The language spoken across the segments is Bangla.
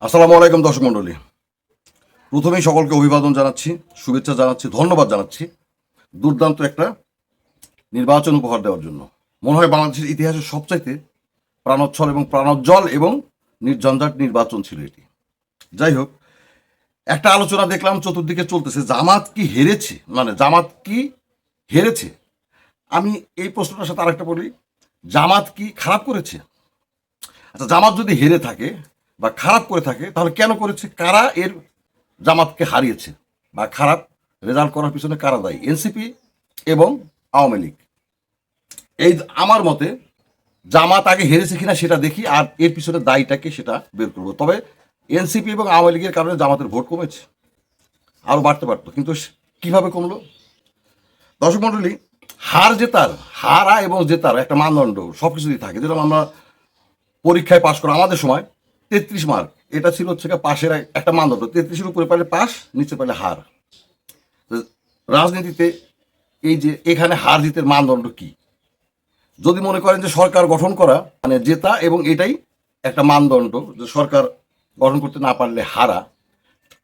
আসসালামু আলাইকুম দর্শক মণ্ডলী। প্রথমেই সকলকে অভিবাদন জানাচ্ছি, শুভেচ্ছা জানাচ্ছি, ধন্যবাদ জানাচ্ছি দুর্দান্ত একটা নির্বাচন উপহার দেওয়ার জন্য। মনে হয় বাংলাদেশের ইতিহাসের সবচাইতে প্রাণোচ্ছল এবং প্রাণোজ্জ্বল এবং নির্ঝঞ্ঝাট নির্বাচন ছিল এটি। যাই হোক, একটা আলোচনা দেখলাম চতুর্দিকে চলতেছে, জামাত কি হেরেছে, জামাত কি হেরেছে। আমি এই প্রশ্নটার সাথে আরেকটা বলি, জামাত কি খারাপ করেছে? আচ্ছা, জামাত যদি হেরে থাকে বা খারাপ করে থাকে তাহলে কেন করেছে? কারা এর জামাতকে হারিয়েছে বা খারাপ রেজাল্ট করার পিছনে কারা দায়ী? এনসিপি এবং আওয়ামী লীগ। এই আমার মতে জামাত আগে হেরেছে কিনা সেটা দেখি, আর এর পিছনে দায়ীটাকে সেটা বের করবো। তবে এনসিপি এবং আওয়ামী লীগের কারণে জামাতের ভোট কমেছে, আরও বাড়তে পারতো, কিন্তু কিভাবে কমলো? দর্শক মণ্ডলী, হারা এবং জেতার একটা মানদণ্ড সব কিছুতেই থাকে। যেরকম আমরা পরীক্ষায় পাশ করা আমাদের সময় 33 মার্ক, এটা ছিল হচ্ছে পাশের একটা মানদণ্ড। 33-এর উপরে পারলে পাস, নিচে পারলে হার। রাজনীতিতে এই যে এখানে হার জিতের মানদণ্ড কি? যদি মনে করেন যে সরকার গঠন করা জেতা এবং এটাই একটা মানদণ্ড, যে সরকার গঠন করতে না পারলে হারা,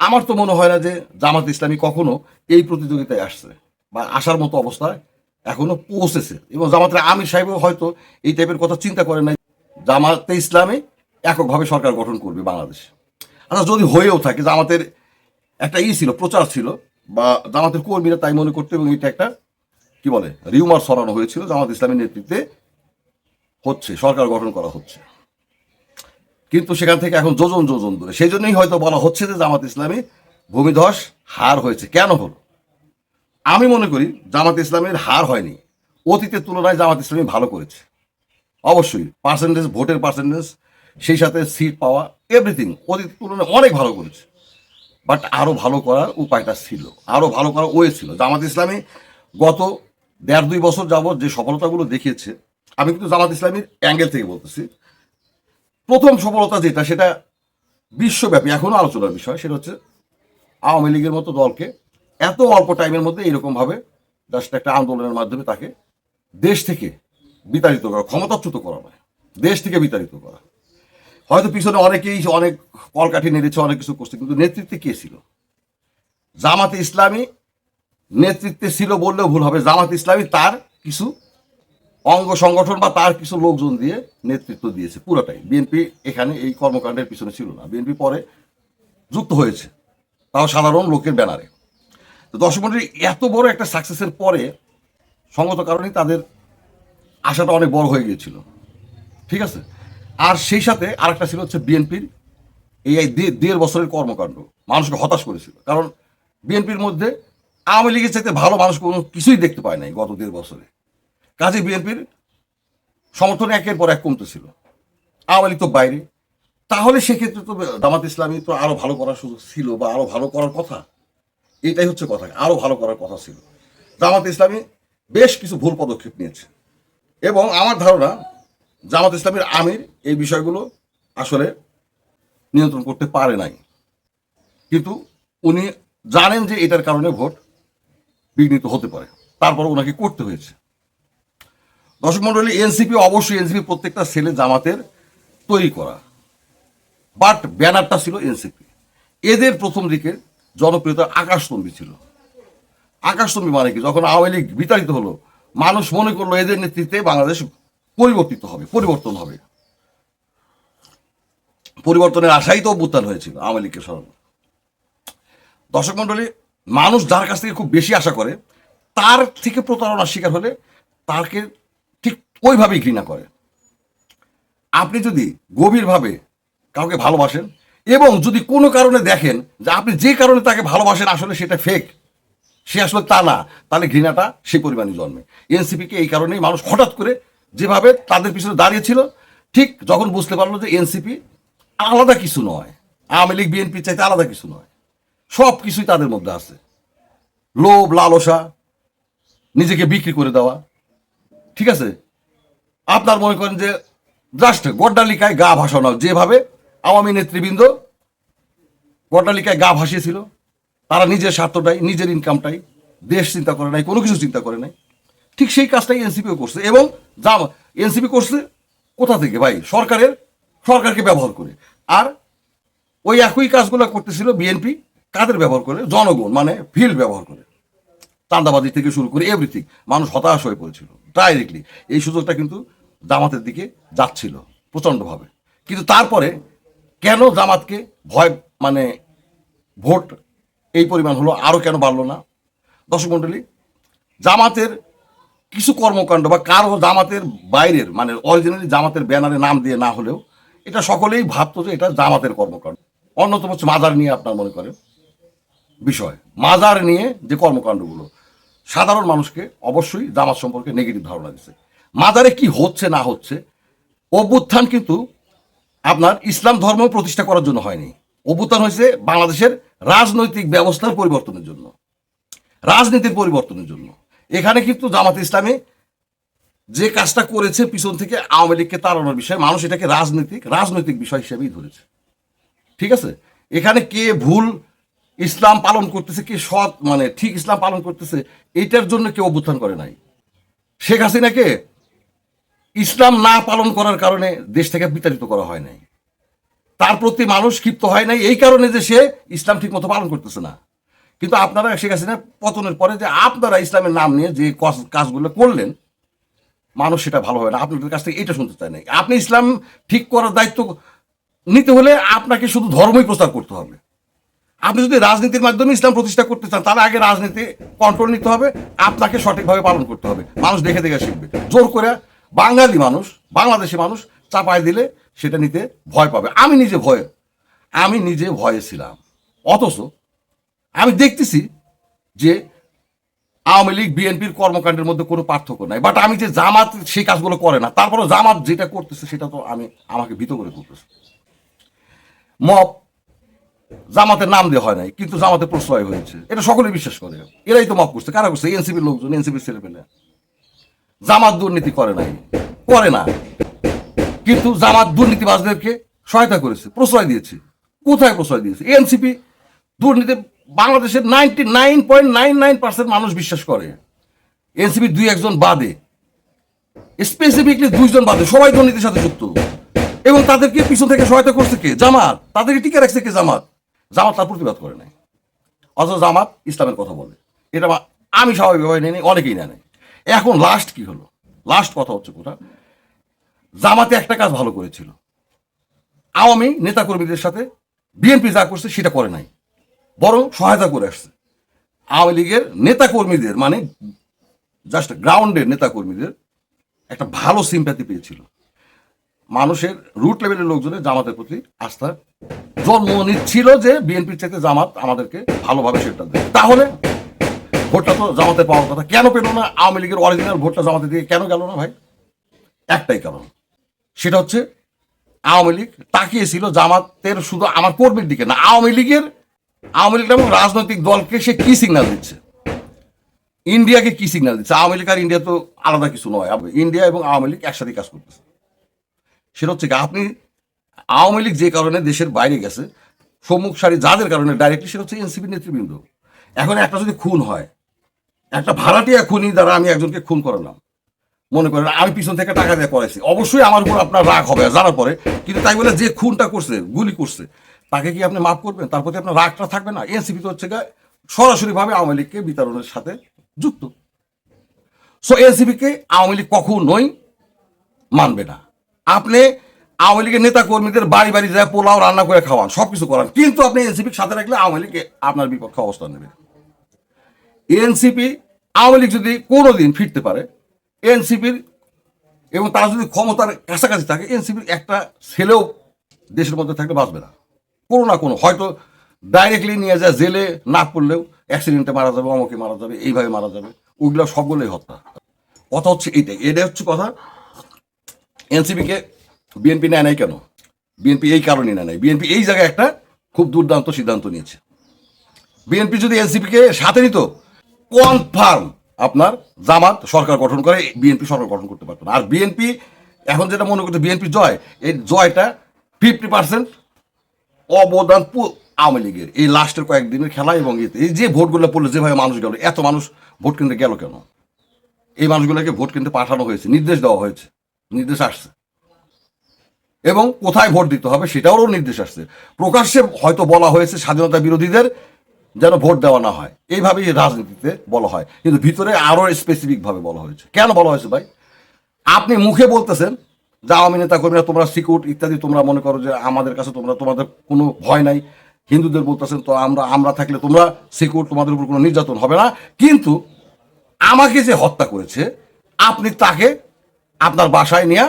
আমার তো মনে হয় না যে জামাত ইসলামী কখনো এই প্রতিযোগিতায় আসছে বা আসার মতো অবস্থায় এখনো পৌঁছেছে। এবং জামাতের আমির সাহেবও হয়তো এই টাইপের কথা চিন্তা করেন নাই জামাতে ইসলামী এককভাবে সরকার গঠন করবে বাংলাদেশে। আচ্ছা, যদি হয়েও থাকে, জামাতের একটা ছিল, প্রচার ছিল, বা জামাতের কর্মীরা তাই মনে করতো, এবং এটা একটা কি বলে রিউমার ছড়ানো হয়েছিল, জামাত ইসলামীর নেতৃত্বে হচ্ছে সরকার গঠন করা হচ্ছে। কিন্তু সেখান থেকে এখন যোজন যোজন দূরে। সেই জন্যই হয়তো বলা হচ্ছে যে জামাত ইসলামী ভূমিধস হার হয়েছে। কেন হলো? আমি মনে করি জামাত ইসলামের হার হয়নি, অতীতের তুলনায় জামাত ইসলামী ভালো করেছে। অবশ্যই পার্সেন্টেজ, ভোটের পার্সেন্টেজ, সেই সাথে সিট পাওয়া, এভরিথিং অতীতের তুলনায় অনেক ভালো করেছে। বাট আরও ভালো করার উপায়টা ছিল, আরও ভালো করার ওয়ে ছিল। জামাত ইসলামী গত 1.5-2 বছর যাবৎ যে সফলতাগুলো দেখিয়েছে, আমি কিন্তু জামাত ইসলামীর অ্যাঙ্গেল থেকে বলতেছি। প্রথম সফলতা যেটা, সেটা বিশ্বব্যাপী এখনও আলোচনার বিষয়, সেটা হচ্ছে আওয়ামী লীগের মতো দলকে এত অল্প টাইমের মধ্যে এরকমভাবে জাস্ট একটা আন্দোলনের মাধ্যমে তাকে দেশ থেকে বিতাড়িত করা, ক্ষমতাচ্যুত করা নয়, দেশ থেকে বিতাড়িত করা। হয়তো পিছনে অনেকেই অনেক কলকাঠি নেড়েছে, অনেক কিছু করছে, কিন্তু নেতৃত্বে কে ছিল? জামাতে ইসলামী নেতৃত্বে ছিল বললেও ভুল হবে। জামাতে ইসলামী তার কিছু অঙ্গ সংগঠন বা তার কিছু লোকজন দিয়ে নেতৃত্ব দিয়েছে পুরোটাই। বিএনপি এখানে এই কর্মকাণ্ডের পিছনে ছিল না, বিএনপি পরে যুক্ত হয়েছে, তাও সাধারণ লোকের ব্যানারে। তো দর্শক মণ্ডলী, এত বড় একটা সাকসেসের পরে সঙ্গত কারণেই তাদের আশাটা অনেক বড় হয়ে গিয়েছিল, ঠিক আছে। আর সেই সাথে আরেকটা ছিল হচ্ছে বিএনপির এই 1.5 বছরের কর্মকাণ্ড মানুষকে হতাশ করেছিল। কারণ বিএনপির মধ্যে আওয়ামী লীগের চাইতে ভালো মানুষ কোনো কিছুই দেখতে পায় নাই গত 1.5 বছরে। কাজে বিএনপির সমর্থন একের পর এক কমতেছিল, আওয়ামী লীগ তো বাইরে। তাহলে সেক্ষেত্রে তো জামাত ইসলামী তো আরো ভালো করার সুযোগ ছিল, বা আরো ভালো করার কথা। এটাই হচ্ছে কথা, আরো ভালো করার কথা ছিল। জামাত ইসলামী বেশ কিছু ভুল পদক্ষেপ নিয়েছে, এবং আমার ধারণা জামাত ইসলামীর আমির এই বিষয়গুলো আসলে নিয়ন্ত্রণ করতে পারে নাই। কিন্তু উনি জানেন যে এটার কারণে ভোট বিঘ্নিত হতে পারে, তারপর ওনাকে করতে হয়েছে। দর্শক মন্ডলী, এনসিপি অবশ্যই, এনসিপি প্রত্যেকটা ছেলে জামাতের তৈরি করা, বাট ব্যানারটা ছিল এনসিপি। এদের প্রথম দিকে জনপ্রিয়তা আকাশচম্বী ছিল। আকাশচম্বী মানে কি? যখন আওয়ামী লীগ বিতাড়িত হলো, মানুষ মনে করলো এদের নেতৃত্বে বাংলাদেশ পরিবর্তন হবে। পরিবর্তনের আশাই তো অভ্যুত্থান হয়েছিল আওয়ামী লীগকে সরানো। দর্শক মন্ডলী, মানুষ যার কাছ থেকে খুব বেশি আশা করে, তার থেকে প্রতারণার শিকার হলে তাকে ঠিক ওইভাবেই ঘৃণা করে। আপনি যদি গভীরভাবে কাউকে ভালোবাসেন, এবং যদি কোনো কারণে দেখেন যে আপনি যে কারণে তাকে ভালোবাসেন আসলে সেটা ফেক, সে আসলে তা না, তাহলে ঘৃণাটা সেই পরিমাণই জন্মে। এনসিপিকে এই কারণেই মানুষ হঠাৎ করে যেভাবে তাদের পিছনে দাঁড়িয়েছিল, ঠিক যখন বুঝতে পারলো যে এনসিপি আলাদা কিছু নয়, আওয়ামী লীগ বিএনপি চাইতে আলাদা কিছু নয়, সব কিছুই তাদের মধ্যে আছে। লোভ, লালসা, নিজেকে বিক্রি করে দেওয়া, ঠিক আছে। আপনার মনে করেন যে জাস্ট গড্ডালিকায় গা ভাসানো, যেভাবে আওয়ামী নেতৃবৃন্দ গড্ডালিকায় গা ভাসিয়েছিল, তারা নিজের স্বার্থটাই, নিজের ইনকামটাই, দেশ চিন্তা করে নাই, কোনো কিছু চিন্তা করে নাই, ঠিক সেই কাজটাই এনসিপিও করছে। এবং যা এনসিপি করছে কোথা থেকে ভাই? সরকারকে ব্যবহার করে। আর ওই একই কাজগুলো করতেছিল বিএনপি। কাদের ব্যবহার করে? জনগণ, মানে ফিল্ড ব্যবহার করে, চাঁদাবাজি থেকে শুরু করে এভরিথিং। মানুষ হতাশ হয়ে পড়েছিল ডাইরেক্টলি। এই সুযোগটা কিন্তু জামাতের দিকে যাচ্ছিল প্রচণ্ডভাবে। কিন্তু তারপরে কেন জামাতকে ভয়, মানে ভোট এই পরিমাণ হলো, আরও কেন বাড়লো না? দর্শক মণ্ডলী, জামাতের কিছু কর্মকাণ্ড বা কারো জামাতের বাইরের, মানে অরিজিনালি জামাতের ব্যানারে নাম দিয়ে না হলেও এটা সকলেই ভাবতো যে এটা জামাতের কর্মকাণ্ড। অন্যতম হচ্ছে মাজার নিয়ে আপনার মনে করেন বিষয়, মাজার নিয়ে যে কর্মকাণ্ডগুলো সাধারণ মানুষকে অবশ্যই জামাত সম্পর্কে নেগেটিভ ধারণা দিচ্ছে। মাজারে কি হচ্ছে না হচ্ছে, অভ্যুত্থান কিন্তু আপনার ইসলাম ধর্ম প্রতিষ্ঠা করার জন্য হয়নি। অভ্যুত্থান হয়েছে বাংলাদেশের রাজনৈতিক ব্যবস্থার পরিবর্তনের জন্য, রাজনীতির পরিবর্তনের জন্য। এখানে কিন্তু জামাত ইসলামী যে কাজটা করেছে পিছন থেকে আওয়ামী লীগকে তাড়ানোর বিষয়, মানুষ এটাকে রাজনৈতিক বিষয় হিসেবেই ধরেছে। ঠিক আছে, এখানে কে ভুল ইসলাম পালন করতেছে, কে সৎ মানে ঠিক ইসলাম পালন করতেছে, এইটার জন্য কেউ অভ্যুত্থান করে নাই। শেখ হাসিনাকে ইসলাম না পালন করার কারণে দেশ থেকে বিতাড়িত করা হয় নাই। তার প্রতি মানুষ ক্ষিপ্ত হয় নাই এই কারণে যে সে ইসলাম ঠিক মতো পালন করতেছে না। কিন্তু আপনারা শেখ হাসিনা পতনের পরে যে আপনারা ইসলামের নাম নিয়ে যে কাজগুলো করলেন, মানুষ সেটা ভালো হয় না। আপনাদের কাছ থেকে এটা শুনতে চায় নাই। আপনি ইসলাম ঠিক করার দায়িত্ব নিতে হলে আপনাকে শুধু ধর্মই প্রচার করতে হবে। আপনি যদি রাজনীতির মাধ্যমে ইসলাম প্রতিষ্ঠা করতে চান, তাহলে আগে রাজনীতি কন্ট্রোল নিতে হবে, আপনাকে সঠিকভাবে পালন করতে হবে। মানুষ দেখে দেখে শিখবে। জোর করে বাঙালি মানুষ, বাংলাদেশি মানুষ চাপায় দিলে সেটা নিতে ভয় পাবে। আমি নিজে ভয়ে ছিলাম। অথচ আমি দেখতেছি যে আওয়ামী লীগ বিএনপির কর্মকাণ্ডের মধ্যে কোনো পার্থক্য নাই। বাট আমি যে জামাত সেই কাজগুলো করে না, তারপরে জামাত যেটা করতেছে সেটা তো আমাকে ভীত করে তুলতেছে। মব জামাতের নাম দেওয়া হয় নাই, কিন্তু জামাতে প্রশ্রয় হয়েছে, এটা সকলে বিশ্বাস করে। এরাই তো মব করছে। কারা করছে? এনসিপির লোকজন, এনসিপির ছেলে পেলে। জামাত দুর্নীতি করে নাই, করে না, কিন্তু জামাত দুর্নীতিবাজদেরকে সহায়তা করেছে, প্রশ্রয় দিয়েছে। কোথায় প্রশ্রয় দিয়েছে? এনসিপি দুর্নীতি বাংলাদেশের 99.99% মানুষ বিশ্বাস করে। এনসিপি দুই একজন বাদে, স্পেসিফিকলি দুইজন বাদে সবাই দুর্নীতির সাথে যুক্ত। এবং তাদেরকে পিছন থেকে সহায়তা করছে কে? জামাত। তাদেরকে টিকে রাখছে কে? জামাত। জামাত তার প্রতিবাদ করে নাই। অথচ জামাত ইসলামের কথা বলে। এটা আমি স্বাভাবিকভাবে নেই, অনেকেই নেয় নাই। এখন লাস্ট কি হলো? লাস্ট কথা হচ্ছে কোথা, জামাতে একটা কাজ ভালো করেছিল, আওয়ামী নেতাকর্মীদের সাথে বিএনপি যা করছে সেটা করে নাই, বরং সহায়তা করে আসছে। আওয়ামী লীগের নেতাকর্মীদের, মানে জাস্ট গ্রাউন্ডের নেতাকর্মীদের একটা ভালো সিম্প্যাথি পেয়েছিল। মানুষের রুট লেভেলের লোকজনের জামাতের প্রতি আস্থা জন্ম নিচ্ছিল যে বিএনপির চাইতে জামাত আমাদেরকে ভালোভাবে সেটা দেয়। তাহলে ভোটটা তো জামাতে পাওয়ার কথা, কেন পেল না? আওয়ামী লীগের অরিজিনাল ভোটটা জামাতে দিয়ে কেন গেল না ভাই? একটাই কারণ, সেটা হচ্ছে আওয়ামী লীগ তাকিয়েছিল জামাতের শুধু আমার কর্মীর দিকে না, আওয়ামী লীগ এবং রাজনৈতিক দলকে সে কি সিগন্যাল দিচ্ছে, ইন্ডিয়াকে কি সিগন্যাল দিচ্ছে। আওয়ামী লীগ আর ইন্ডিয়া তো আলাদা কিছু নয়, ইন্ডিয়া এবং আওয়ামী লীগ একসাথে কাজ করতেছে। সেটা হচ্ছে কি, আপনি আওয়ামী লীগ যে কারণে দেশের বাইরে গেছে সম্মুখ সারি যাদের কারণে ডাইরেক্টলি, সেটা হচ্ছে এনসিপি নেতৃবৃন্দ। এখন একটা যদি খুন হয়, একটা ভাড়াটিয়া খুনি দ্বারা আমি একজনকে খুন করালাম, মনে করেন আমি পিছন থেকে টাকা দিয়ে করাইছি, অবশ্যই আমার উপর আপনার রাগ হবে জানার পরে। কিন্তু তাই বলে যে খুনটা করছে, গুলি করছে, তাকে কি আপনি মাফ করবেন? তার প্রতি আপনার রাগটা থাকবে না? এনসিপি তো হচ্ছে সরাসরিভাবে আওয়ামী লীগকে বিতরণের সাথে যুক্ত। সো এনসিপিকে আওয়ামী লীগ কখনোই মানবে না। আপনি আওয়ামী লীগের নেতা কর্মীদের বাড়ি বাড়ি যায় পোলাও রান্না করে খাওয়ান, সবকিছু করান, কিন্তু আপনি এনসিপির সাথে রাখলে আওয়ামী লীগ আপনার বিপক্ষে অবস্থান নেবে। এনসিপি আওয়ামী লীগ যদি কোনোদিন ফিরতে পারে, এনসিপির এবং তারা যদি ক্ষমতার কাছাকাছি থাকে, এনসিপির একটা ছেলেও দেশের মধ্যে থাকলে বাঁচবে না। কোনো না কোনো, হয়তো ডাইরেক্টলি নিয়ে যায় জেলে, না করলেও অ্যাক্সিডেন্টে মারা যাবে, অমকে মারা যাবে, এইভাবে মারা যাবে, ওইগুলো সবগুলোই হত্যা। কথা হচ্ছে এটাই হচ্ছে কথা। এনসিপিকে বিএনপি নেয় নাই কেন? বিএনপি এই কারণেই নেয় নাই, বিএনপি এই জায়গায় একটা খুব দুর্দান্ত সিদ্ধান্ত নিয়েছে। বিএনপি যদি এনসিপিকে সাথে নিত, কনফার্ম আপনার জামাত সরকার গঠন করে, বিএনপি সরকার গঠন করতে পারতো না। আর বিএনপি এখন যেটা মনে করতে, বিএনপি জয়, এই জয়টা 50% অবদান আওয়ামী লীগের এই লাস্টের কয়েকদিনের খেলা। এবং এই যে ভোটগুলো পড়লো, যেভাবে মানুষ গেল, এত মানুষ ভোট কিনতে গেল কেন? এই মানুষগুলোকে ভোট কিনতে পাঠানো হয়েছে, নির্দেশ দেওয়া হয়েছে, নির্দেশ আসছে। এবং কোথায় ভোট দিতে হবে সেটাও নির্দেশ আসছে। প্রকাশ্যে হয়তো বলা হয়েছে স্বাধীনতা বিরোধীদের যেন ভোট দেওয়া না হয়, এইভাবেই রাজনীতিতে বলা হয়, কিন্তু ভিতরে আরো স্পেসিফিক ভাবে বলা হয়েছে। কেন বলা হয়েছে ভাই? আপনি মুখে বলতেছেন যে আওয়ামী নেতা কর্মীরা তোমরা সিকিউর ইত্যাদি, তোমরা মনে করো যে আমাদের কাছে তোমাদের কোনো ভয় নাই। হিন্দুদের বলতেছেন তো আমরা থাকলে তোমরা সিকিউর, তোমাদের উপর কোনো নির্যাতন হবে না। কিন্তু আমাকে যে হত্যা করেছে আপনি তাকে আপনার বাসায় নিয়ে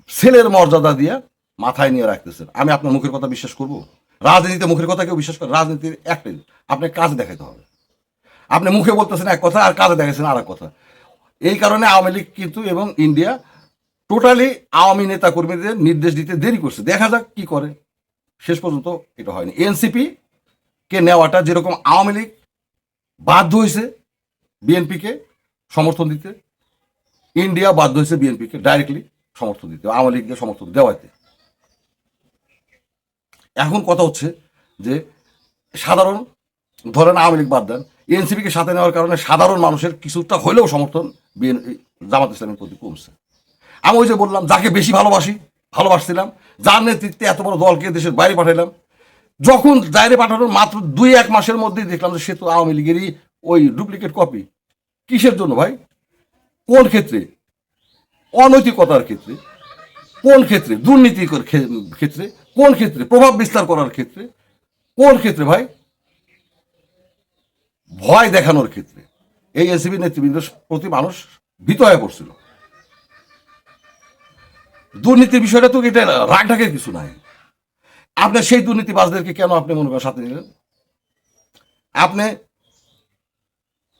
ছেলের মর্যাদা দিয়ে মাথায় নিয়ে রাখতেছেন। আমি আপনার মুখের কথা বিশ্বাস করব? রাজনীতিতে মুখের কথা কেউ বিশ্বাস করে? রাজনীতির একটাই, আপনাকে কাজ দেখাতে হবে। আপনি মুখে বলতেছেন এক কথা আর কাজে দেখাচ্ছেন আর এক কথা। এই কারণে আওয়ামী লীগ কিন্তু এবং ইন্ডিয়া টোটালি আওয়ামী নেতা কর্মীদের নির্দেশ দিতে দেরি করছে। দেখা যাক কি করে। শেষ পর্যন্ত এটা হয়নি। এনসিপি কে নেওয়াটা যেরকম আওয়ামী লীগ বাধ্য হয়েছে বিএনপিকে সমর্থন দিতে, ইন্ডিয়া বাধ্য হয়েছে বিএনপিকে ডাইরেক্টলি সমর্থন দিতে, আওয়ামী লীগকে সমর্থন দেওয়াতে। এখন কথা হচ্ছে যে সাধারণ, ধরেন আওয়ামী লীগ বাদ দেন, এনসিপিকে সাথে নেওয়ার কারণে সাধারণ মানুষের কিছুটা হলেও সমর্থন জামাত ইসলামের প্রতি কমছে। আমি ওই যে বললাম, যাকে বেশি ভালোবাসছিলাম, যার নেতৃত্বে এত বড় দলকে দেশের বাইরে পাঠাইলাম, যখন বাইরে পাঠানোর মাত্র 2-1 মাসের মধ্যেই দেখলাম যে সে তো আওয়ামী লীগেরই ওই ডুপ্লিকেট কপি। কিসের জন্য ভাই? কোন ক্ষেত্রে? অনৈতিকতার ক্ষেত্রে, কোন ক্ষেত্রে? দুর্নীতির ক্ষেত্রে, কোন ক্ষেত্রে? প্রভাব বিস্তার করার ক্ষেত্রে, কোন ক্ষেত্রে ভাই? ভয় দেখানোর ক্ষেত্রে। এই এনসিপি নেতৃবৃন্দের প্রতি মানুষ ভীত হয়ে পড়ছিল। দুর্নীতির বিষয়টা তো এটা রাগ ঢাকের কিছু নাই। আপনার সেই দুর্নীতিবাজদেরকে কেন আপনি মনে করেন সাথে নিলেন? আপনি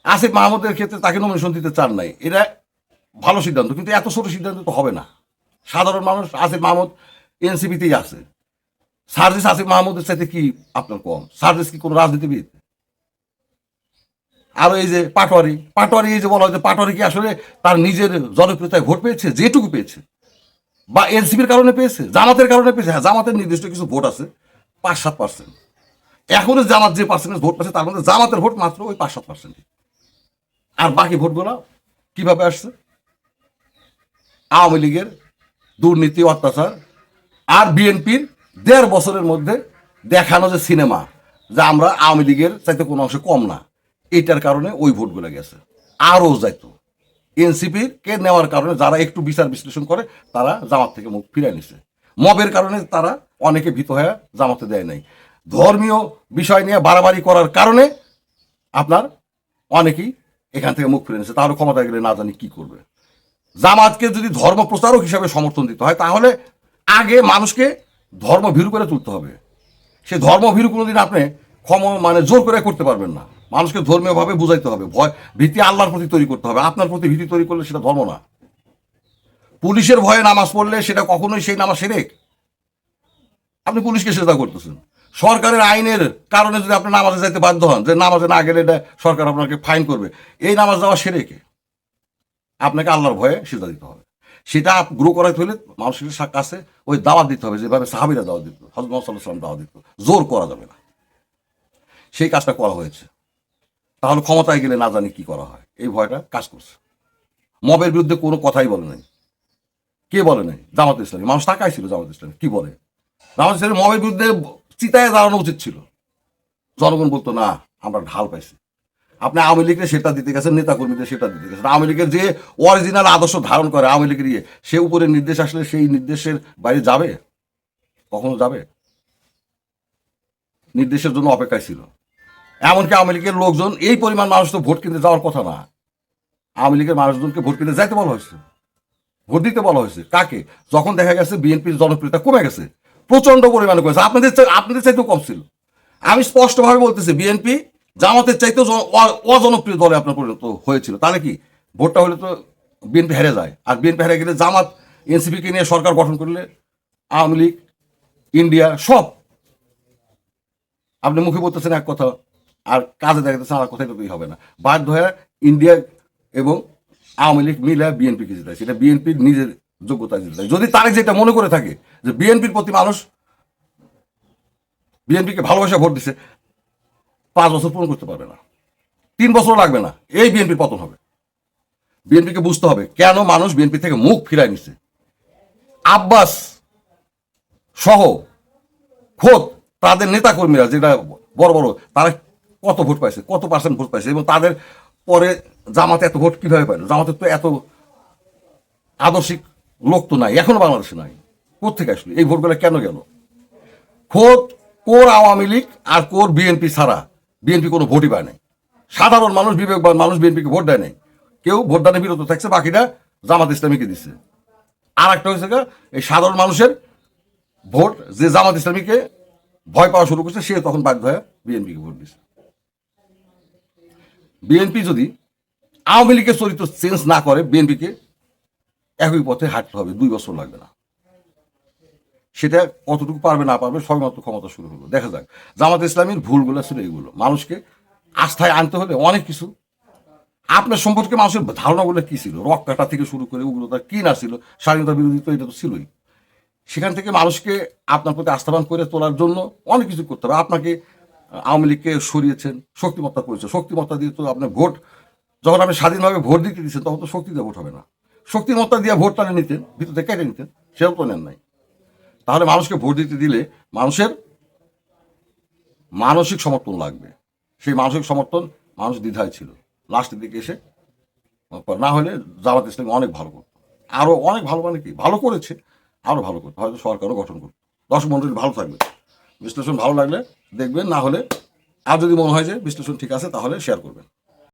আসিফ মাহমুদের ক্ষেত্রে তাকে নমিনেশন দিতে চান নাই, এটা ভালো সিদ্ধান্ত, কিন্তু এত ছোট সিদ্ধান্ত তো হবে না। সাধারণ মানুষ, আসিফ মাহমুদ এনসিপিতেই আছে। সার্জিস আসিফ মাহমুদের চাইতে কি আপনার কম? সার্জিস কি কোনো রাজনীতিবিদ? আর এই যে পাটোয়ারি এই যে বলা হয় যে পাটোয়ারি কি আসলে তার নিজের জনপ্রিয়তায় ভোট পেয়েছে? যেটুকু পেয়েছে, বা এনসিপির কারণে পেয়েছে, জামাতের কারণে পেয়েছে? হ্যাঁ, জামাতের নির্দিষ্ট কিছু ভোট আছে 5-7%। এখনো জামাত যে পার্সেন্টেজ ভোট পাচ্ছে তার মধ্যে জামাতের ভোট মাত্র ওই 5-7%। আর বাকি ভোটগুলো কিভাবে আসছে? আওয়ামী লীগের দুর্নীতি, অত্যাচার, আর বিএনপির 1.5 বছরের মধ্যে দেখানো যে সিনেমা যে আমরা আওয়ামী লীগের চাইতে কোনো অংশে কম না, এটার কারণে ওই ভোটগুলো গেছে। আরও যাইতো এনসিপির কে নেওয়ার কারণে যারা একটু বিচার বিশ্লেষণ করে তারা জামাত থেকে মুখ ফিরাই নিছে। মবের কারণে তারা অনেকে ভীত হয়ে জামাতে দেয় নাই। ধর্মীয় বিষয় নিয়ে বাড়াবাড়ি করার কারণে আপনার অনেকেই এখান থেকে মুখ ফিরে নিছে। তাহলে ক্ষমতায় গেলে না জানি কি করবে। জামাতকে যদি ধর্ম প্রচারক হিসাবে সমর্থন দিতে হয় তাহলে আগে মানুষকে ধর্মভীরু করে তুলতে হবে। সে ধর্মভীরু কোনোদিন আপনি জোর করে করতে পারবেন না। মানুষকে ধর্মীয়ভাবে বুঝাইতে হবে, ভীতি আল্লাহর প্রতি তৈরি করতে হবে। আপনার প্রতি ভীতি তৈরি করলে সেটা ধর্ম না। পুলিশের ভয়ে নামাজ পড়লে সেটা কখনোই সেই নামাজ শিরক। আপনি পুলিশকে সেজদা করতেছেন। সরকারের আইনের কারণে যদি আপনি নামাজে যাইতে বাধ্য হন, যে নামাজে না গেলে এটা সরকার আপনাকে ফাইন করবে, এই নামাজ যাওয়া শিরকে। আপনাকে আল্লাহর ভয়ে সেজদা দিতে হবে। সেটা গ্রো করাইতে হলে মানুষের কাছে ওই দাওয়াত দিতে হবে, যেভাবে সাহাবীরা দাওয়াত দিত, হযরত মুহাম্মদ সাল্লাল্লাহু আলাইহি ওয়াসাল্লাম দাওয়াত দিত। জোর করা যাবে না। সেই কাজটা করা হয়েছে। তাহলে ক্ষমতায় গেলে না জানি কি করা হয়, এই ভয়টা কাজ করছে। মবের বিরুদ্ধে কোনো কথাই বলে নাই। কে বলে নাই? জামাত ইসলামী। মানুষ তাকাই ছিল জামাত ইসলামী কি বলে। জামাত ইসলামী মবের বিরুদ্ধে চিতায় দাঁড়ানো উচিত ছিল। জনগণ বলতো না, আমরা ঢাল পাইছি। আপনি আওয়ামী লীগকে সেটা দিতে গেছেন, নেতা কর্মীদের সেটা দিতে গেছেন। আওয়ামী লীগের যে অরিজিনাল আদর্শ ধারণ করে আওয়ামী লীগের সে উপরে নির্দেশ আসলে সেই নির্দেশের বাইরে যাবে? কখনো যাবে? নির্দেশের জন্য অপেক্ষায় ছিল। এমনকি আওয়ামী লীগের লোকজন, এই পরিমাণ মানুষ তো ভোট কিনতে যাওয়ার কথা না। আওয়ামী লীগের মানুষজনকে ভোট কিনতে যাইতে বলা হয়েছে, ভোট দিতে বলা হয়েছে। কাকে? যখন দেখা গেছে বিএনপির জনপ্রিয়তা কমে গেছে, প্রচন্ড পরিমাণে কমেছে। আপনাদের চাইতেও কম ছিল। আমি স্পষ্টভাবে বলতেছি, বিএনপি জামাতের চাইতেও অজনপ্রিয় দলে আপনার পরিণত হয়েছিল। তাহলে কি ভোটটা হলে তো বিএনপি হেরে যায়। আর বিএনপি হেরে গেলে জামাত এনসিপিকে নিয়ে সরকার গঠন করলে আওয়ামী লীগ, ইন্ডিয়া সব, আপনি মুখে বলতেছেন এক কথা আর কাজে দেখাতেছেন আর কথাই তো হবে না। বাধ্য হয়ে ইন্ডিয়া এবং আওয়ামী লীগ মিলে বিএনপিকে জিতায়। সেটা বিএনপির নিজের যোগ্যতায় জিতায়। যদি তারেক যেটা মনে করে থাকে যে বিএনপির প্রতি মানুষ বিএনপিকে ভালোবাসা ভোট দিচ্ছে, 5 বছর পূরণ করতে পারবে না, 3 বছর লাগবে না, এই বিএনপির পতন হবে। বিএনপিকে বুঝতে হবে কেন মানুষ বিএনপি থেকে মুখ ফিরায় নিচ্ছে। আব্বাস সহ খোদ তাদের নেতাকর্মীরা যেটা বড় বড় তারা কত ভোট পাইছে, কত পার্সেন্ট ভোট পাইছে, এবং তাদের পরে জামাতে এত ভোট কিভাবে পাইল? জামাতের তো এত আদর্শিক লোক তো নাই, এখনো বাংলাদেশে নাই। কোথেকে আসলো এই ভোটগুলো, কেন গেল? খোদ কোর আওয়ামী লীগ আর কোর বিএনপি ছাড়া বিএনপি কোনো ভোটই পায় নাই। সাধারণ মানুষ, বিবেকবান মানুষ বিএনপিকে ভোট দেয় নাই। কেউ ভোটদানে বিরত থাকছে, বাকিটা জামাত ইসলামীকে দিচ্ছে। আর একটা হয়েছে এই সাধারণ মানুষের ভোট যে জামাত ইসলামীকে ভয় পাওয়া শুরু করছে, সে তখন বাধ্য হয়ে বিএনপিকে ভোট দিচ্ছে। বিএনপি যদি আওয়ামী লীগের চরিত্র চেঞ্জ না করে, বিএনপিকে একই পথে হাঁটতে হবে, 2 বছর লাগবে না। সেটা কতটুকু পারবে না পারবে সবেমাত্র ক্ষমতা শুরু হলো, দেখা যাক। জামাত ইসলামীর ভুলগুলো ছিল এইগুলো। মানুষকে আস্থায় আনতে হলে অনেক কিছু, আপনার সম্পর্কে মানুষের ধারণাগুলো কি ছিল, রক কাটা থেকে শুরু করে ওগুলো তার কি না ছিল, স্বাধীনতা বিরোধী তো এটা তো ছিলই। সেখান থেকে মানুষকে আপনার প্রতি আস্থাবান করে তোলার জন্য অনেক কিছু করতে হবে। আপনাকে আওয়ামী লীগকে সরিয়েছেন, শক্তিমত্তা করেছে, শক্তিমত্তা দিয়ে তো আপনার ভোট, যখন আপনি স্বাধীনভাবে ভোট দিতে দিচ্ছেন তখন তো শক্তি দিয়ে ভোট হবে না। শক্তিমত্তা দিয়ে ভোট টানে নিতেন, ভিতর থেকে কেটে নিতেন, সেও তো নেন নাই। তাহলে মানুষকে ভোট দিতে দিলে মানুষের মানসিক সমর্থন লাগবে। সেই মানসিক সমর্থন মানুষ দ্বিধায় ছিল, লাস্টের দিকে এসে না হলে জামাত ইসলাম অনেক ভালো করতো, আরো অনেক ভালো, মানে কি ভালো করেছে, আরো ভালো করতো, হয়তো সরকারও গঠন করতো। দর্শক মন্ডলী ভালো থাকবে, বিশ্লেষণ ভালো লাগলে দেখবেন, না হলে আর যদি মনে হয় যে বিশ্লেষণ ঠিক আছে তাহলে শেয়ার করবেন।